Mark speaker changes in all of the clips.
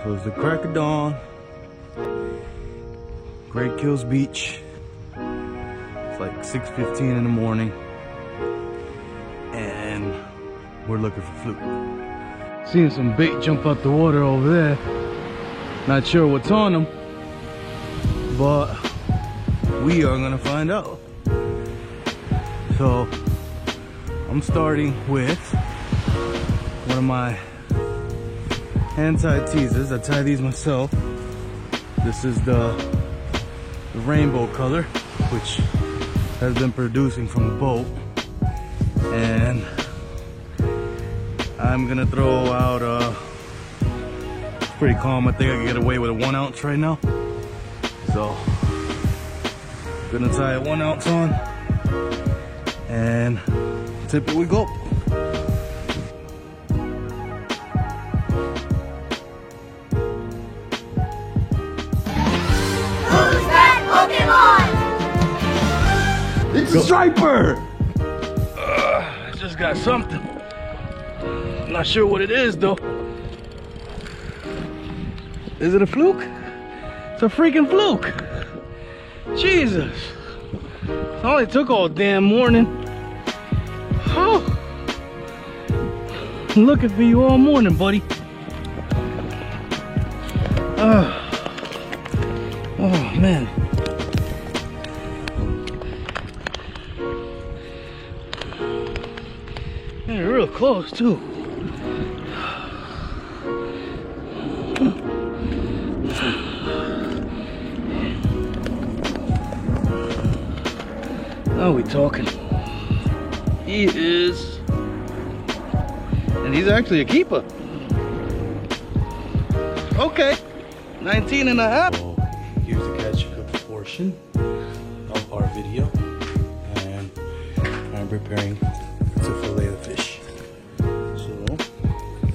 Speaker 1: So it's the crack of dawn, Great Kills Beach. It's like 6:15 in the morning, and we're looking for fluke. Seeing some bait jump out the water over there. Not sure what's on them, but we are gonna find out. So I'm starting with one of my hand-tied teasers. I tie these myself. This is the rainbow color, which has been producing from the boat. And I'm gonna throw out it's pretty calm. I think I can get away with a 1 ounce right now. So gonna tie a 1 ounce on and tip it we go.
Speaker 2: Who's that Pokemon?
Speaker 1: It's a striper! I just got something. I'm not sure what it is though. Is it a fluke? It's a freaking fluke. Jesus. It only took all damn morning. Oh. Looking for you all morning, buddy. Oh man. They're real close too. Now we talking. He is, and he's actually a keeper. Okay, 19 and a half. So here's the catch portion of our video, and I'm preparing to fillet the fish. So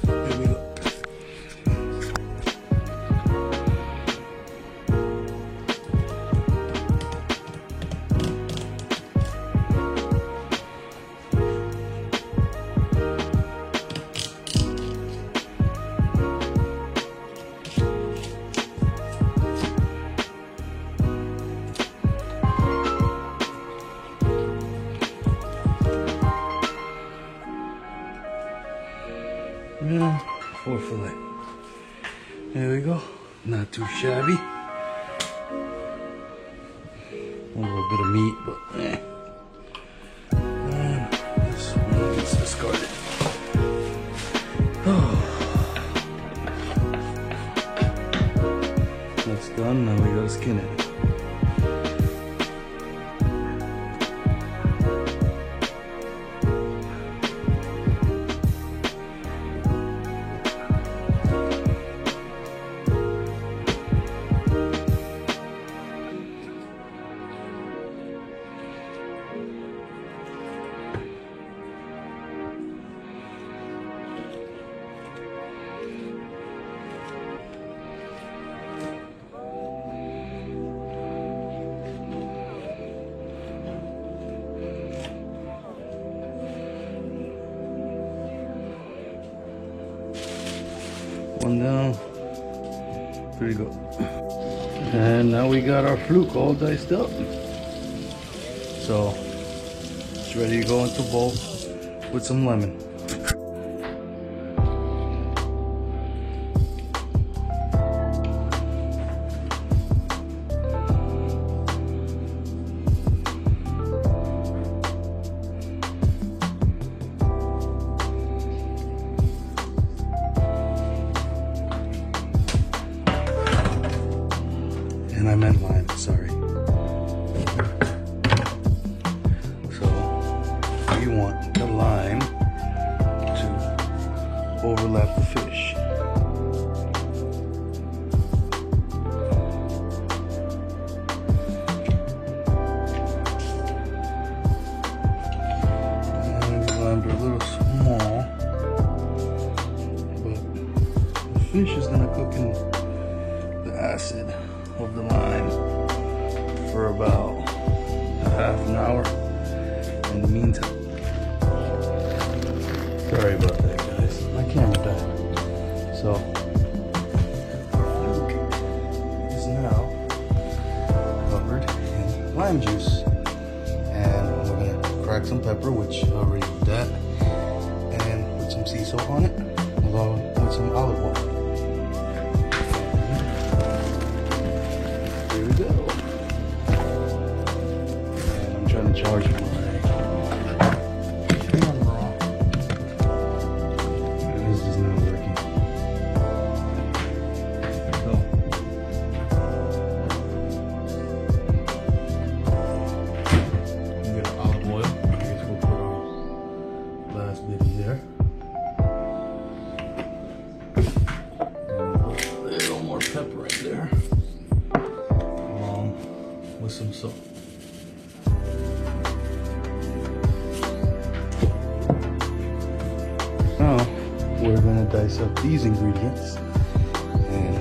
Speaker 1: here we go. Yeah, 4 fillet. There we go. Not too shabby. A little bit of meat, but eh. And this one gets discarded. Oh. That's done. Now we gotta skin it. One down. There you go. And now we got our fluke all diced up. So it's ready to go into a bowl with some lemon. And I meant lime, sorry. So you want the lime to overlap the fish. And the limes are a little small, but the fish is gonna cook in the acid of the lime for about a half an hour in the meantime. Sorry about that, guys. My camera died. So crack some pepper, which I already did that, and put some sea salt on it, along with some olive oil. Here we go. And I'm trying to charge my camera, and this is not working. So, I'm gonna olive oil. I guess we'll put our last bit in there. And put a little more pepper in there, along with some salt. Now we're gonna dice up these ingredients and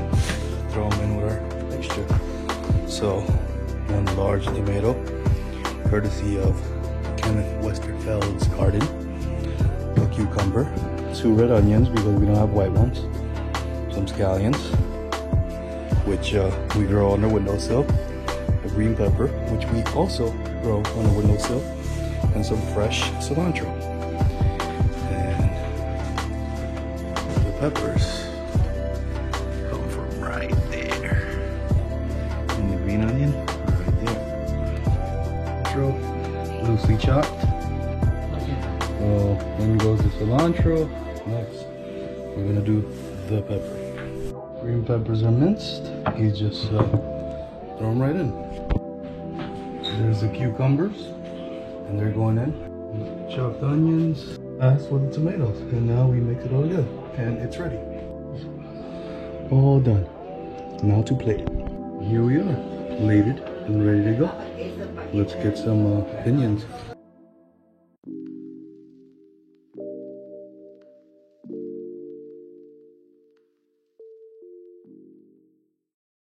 Speaker 1: throw them in with our mixture. So 1 large tomato, courtesy of Kenneth Westerfeld's garden. A cucumber, 2 red onions because we don't have white ones. Some scallions, which we grow on our windowsill. A green pepper, which we also grow on our windowsill, and some fresh cilantro. And the peppers come from right there. And the green onion right there. Cilantro, loosely chopped. Then goes the cilantro. Next, we're gonna do the pepper. Green peppers are minced. You just throw them right in. There's the cucumbers, and they're going in. Chopped onions, as with the tomatoes, and now we mix it all together, and it's ready. All done. Now to plate. Here we are, plated and ready to go. Let's get some onions.